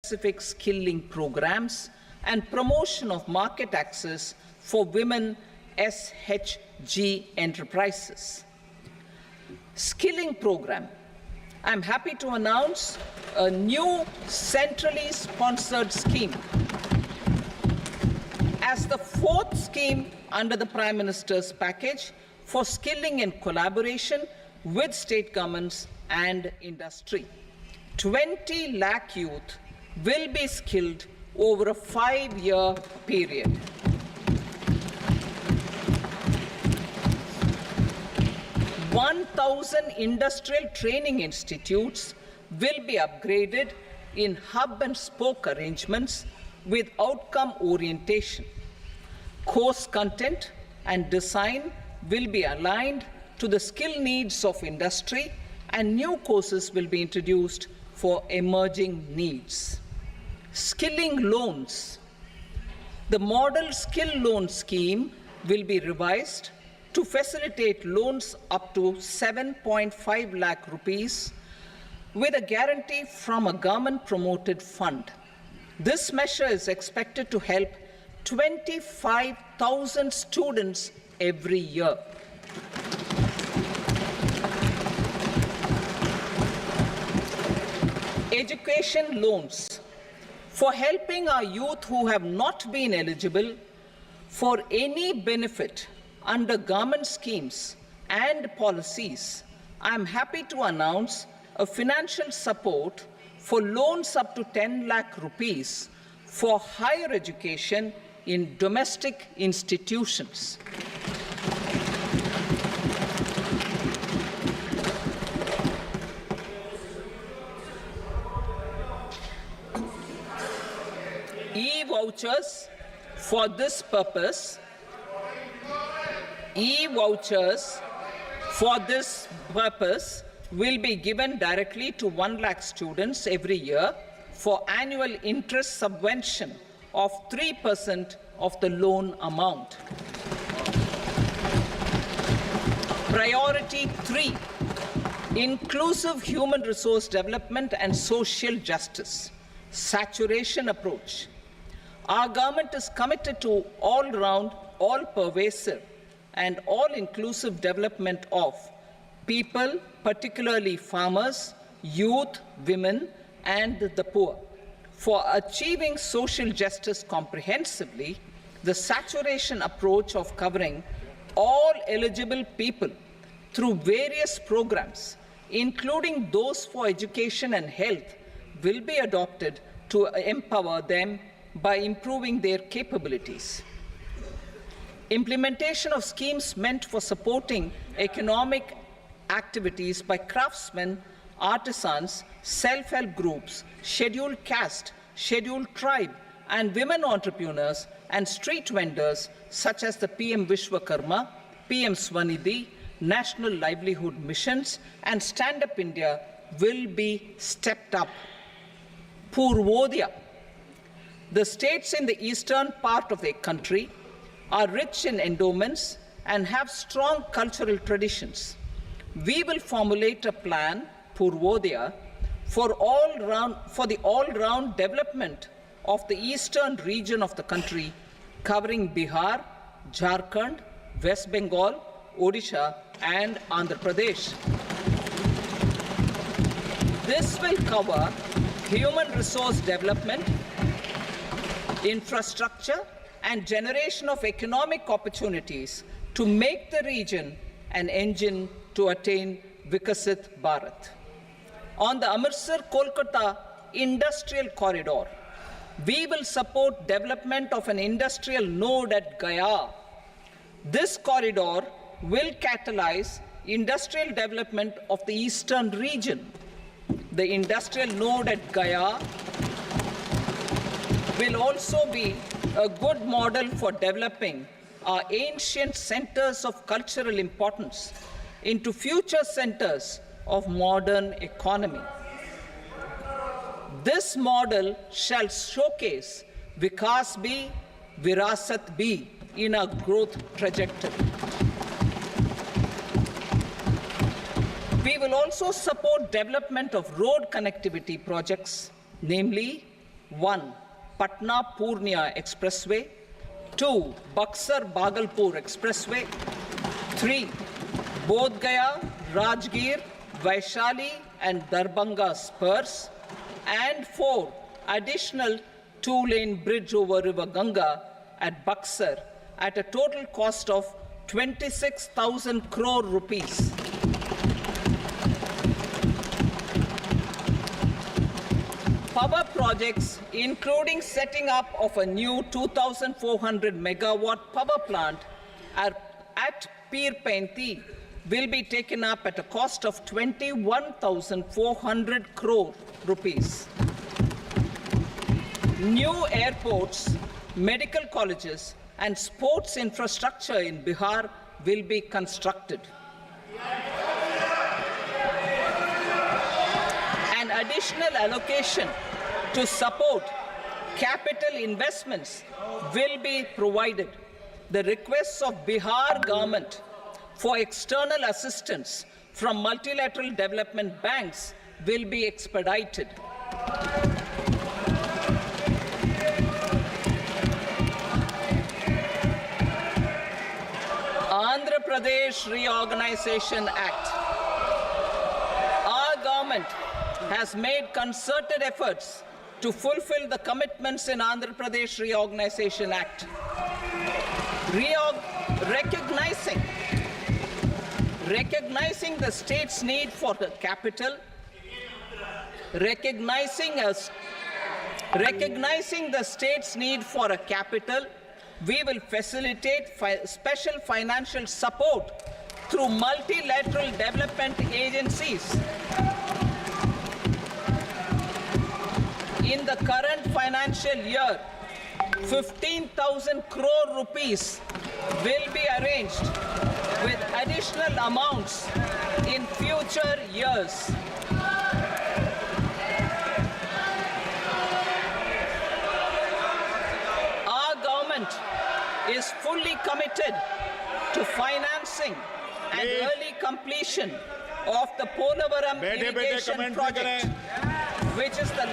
specific skilling programs and promotion of market access for women SHG enterprises. Skilling program. I'm happy to announce a new centrally sponsored scheme as the fourth scheme under the Prime Minister's package for skilling in collaboration with state governments and industry. 20 lakh youth will be skilled over a 5-year period. "1,000 industrial training institutes will be upgraded in hub and spoke arrangements with outcome orientation. Course content and design will be aligned to the skill needs of industry, and new courses will be introduced for emerging needs. Skilling loans. The model skill loan scheme will be revised to facilitate loans up to 7.5 lakh rupees with a guarantee from a government-promoted fund. This measure is expected to help 25,000 students every year. Education loans. For helping our youth who have not been eligible for any benefit under government schemes and policies, I am happy to announce a financial support for loans up to 10 lakh rupees for higher education in domestic institutions. E-vouchers for this purpose. E-vouchers for this purpose will be given directly to 1 lakh students every year for annual interest subvention of 3% of the loan amount. Priority 3, inclusive human resource development and social justice. Saturation approach. Our government is committed to all-round, all-pervasive and all-inclusive development of people, particularly farmers, youth, women, and the poor. For achieving social justice comprehensively, the saturation approach of covering all eligible people through various programs, including those for education and health, will be adopted to empower them by improving their capabilities. Implementation of schemes meant for supporting economic activities by craftsmen, artisans, self-help groups, scheduled caste, scheduled tribe, and women entrepreneurs and street vendors such as the PM Vishwakarma, PM Swanidhi, National Livelihood Missions, and Stand Up India will be stepped up. Purvodaya. The states in the eastern part of the country are rich in endowments and have strong cultural traditions. We will formulate a plan, Purvodaya, for the all-round development of the eastern region of the country, covering Bihar, Jharkhand, West Bengal, Odisha, and Andhra Pradesh. This will cover human resource development, infrastructure, and generation of economic opportunities to make the region an engine to attain Vikasit Bharat. On the Amritsar-Kolkata Industrial Corridor, we will support development of an industrial node at Gaya. This corridor will catalyze industrial development of the eastern region. The industrial node at Gaya will also be a good model for developing our ancient centers of cultural importance into future centers of modern economy. This model shall showcase Vikas Bhi, Virasat Bhi in our growth trajectory. We will also support development of road connectivity projects, namely 1. Patna-Purnia Expressway. 2. Buxar-Bhagalpur Expressway. 3. Bodh Gaya, Rajgir, Vaishali and Darbhanga spurs. And 4. Additional 2-lane bridge over River Ganga at Buxar at a total cost of 26,000 crore rupees. Power projects, including setting up of a new 2,400 megawatt power plant at Peer Painti, will be taken up at a cost of 21,400 crore rupees. New airports, medical colleges, and sports infrastructure in Bihar will be constructed. An additional allocation to support capital investments will be provided. The requests of Bihar government for external assistance from multilateral development banks will be expedited. Andhra Pradesh Reorganization Act. Our government has made concerted efforts to fulfill the commitments in Andhra Pradesh Reorganization Act. Recognizing the state's need for the capital, recognizing the state's need for a capital, we will facilitate special financial support through multilateral development agencies. In the current financial year, 15,000 crore rupees will be arranged with additional amounts in future years. Our government is fully committed to financing and early completion of the Polavaram irrigation project, which is the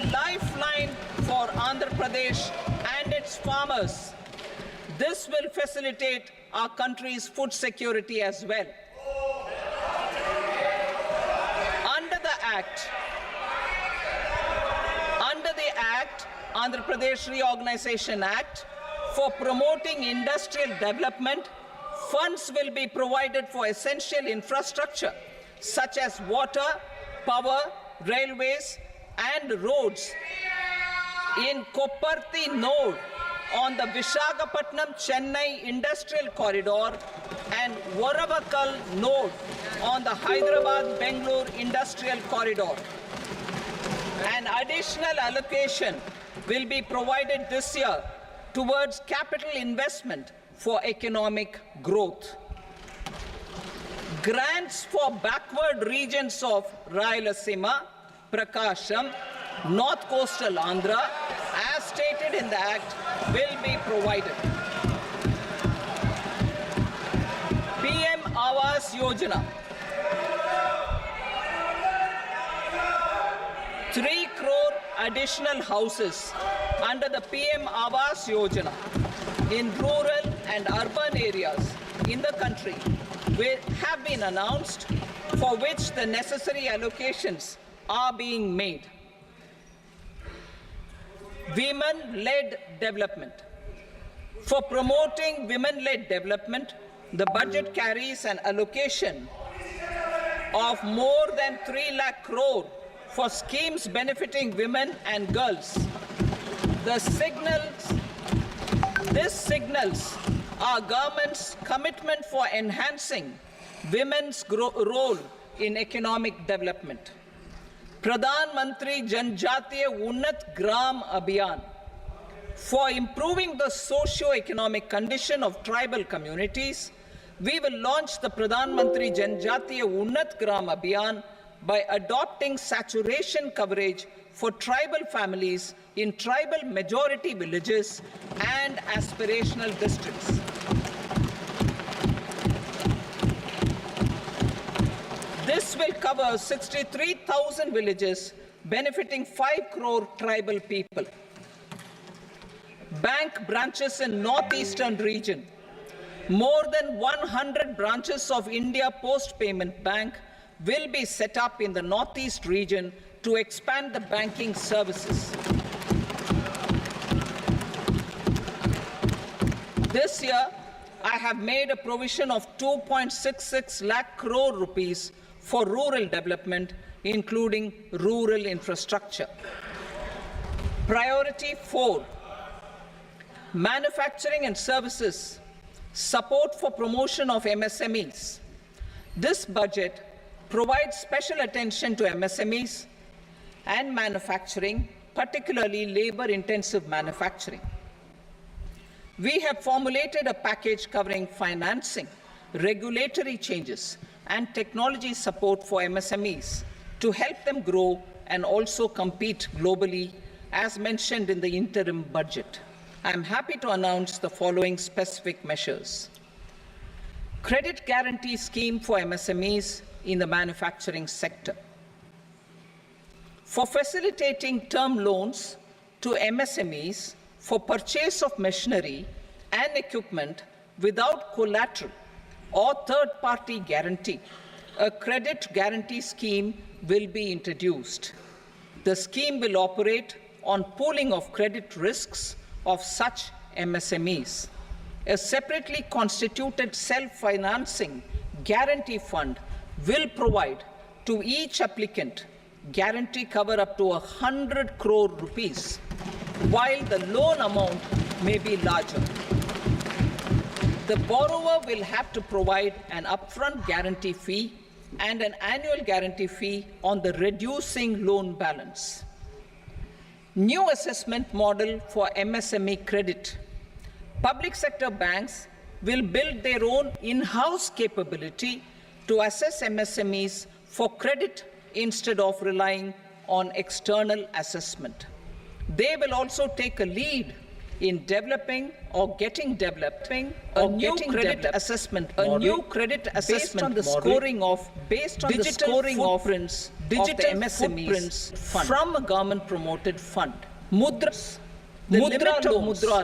lifeline for Andhra Pradesh and its farmers. This will facilitate our country's food security as well. Under the Andhra Pradesh Reorganization Act, for promoting industrial development, funds will be provided for essential infrastructure such as water, power, railways, and roads in Kopparthi node on the Visakhapatnam-Chennai Industrial Corridor and Varavakal node on the Hyderabad-Bangalore Industrial Corridor. An additional allocation will be provided this year towards capital investment for economic growth. Grants for backward regions of Rayalaseema, Prakasham, North Coastal Andhra, as stated in the Act, will be provided. PM Awas Yojana. 3 crore additional houses under the PM Awas Yojana in rural and urban areas in the country will have been announced, for which the necessary allocations are being made. Women-led development. For promoting women-led development, the budget carries an allocation of more than 3 lakh crore for schemes benefiting women and girls. This signals our government's commitment for enhancing women's role in economic development. Pradhan Mantri Janjatiya Unnat Gram Abhiyan. For improving the socio-economic condition of tribal communities, we will launch the Pradhan Mantri Janjatiya Unnat Gram Abhiyan by adopting saturation coverage for tribal families in tribal majority villages and aspirational districts. This This will cover 63,000 villages, benefiting 5 crore tribal people. Bank branches in northeastern region. More than 100 branches of India Post Payment Bank will be set up in the northeast region to expand the banking services. This year, I have made a provision of 2.66 lakh crore rupees for rural development, including rural infrastructure. Priority 4, manufacturing and services, support for promotion of MSMEs. This budget provides special attention to MSMEs and manufacturing, particularly labor-intensive manufacturing. We have formulated a package covering financing, regulatory changes, and technology support for MSMEs to help them grow and also compete globally, as mentioned in the interim budget. I am happy to announce the following specific measures. Credit guarantee scheme for MSMEs in the manufacturing sector. For facilitating term loans to MSMEs for purchase of machinery and equipment without collateral or third-party guarantee, a credit guarantee scheme will be introduced. The scheme will operate on pooling of credit risks of such MSMEs. A separately constituted self-financing guarantee fund will provide to each applicant guarantee cover up to 100 crore rupees, while the loan amount may be larger. The borrower will have to provide an upfront guarantee fee and an annual guarantee fee on the reducing loan balance. New assessment model for MSME credit. Public sector banks will build their own in-house capability to assess MSMEs for credit instead of relying on external assessment. They will also take a lead in developing or getting developing a new credit assessment model based on the scoring of digital footprints of the MSMEs from a government-promoted fund. Mudra, the limit of Mudra